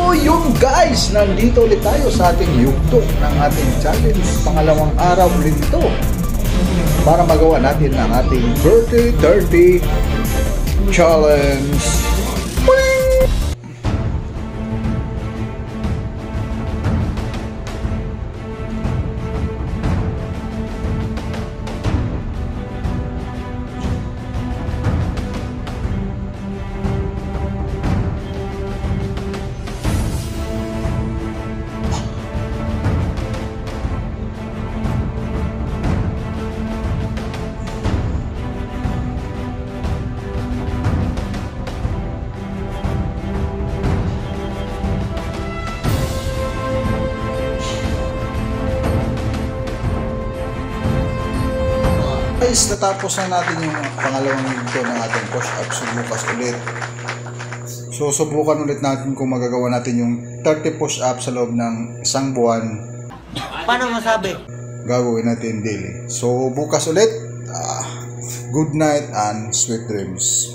So yun guys, nandito ulit tayo sa ating yugto ng ating challenge. Pangalawang araw ulit ito para magawa natin ang ating birthday 30 challenge. Guys, natapos na natin yung pangalawang yugto ng ating push-ups. Bukas ulit. So, subukan ulit natin kung magagawa natin yung 30 push-ups sa loob ng isang buwan. Paano masabi? Gagawin natin daily. So, bukas ulit. Good night and sweet dreams.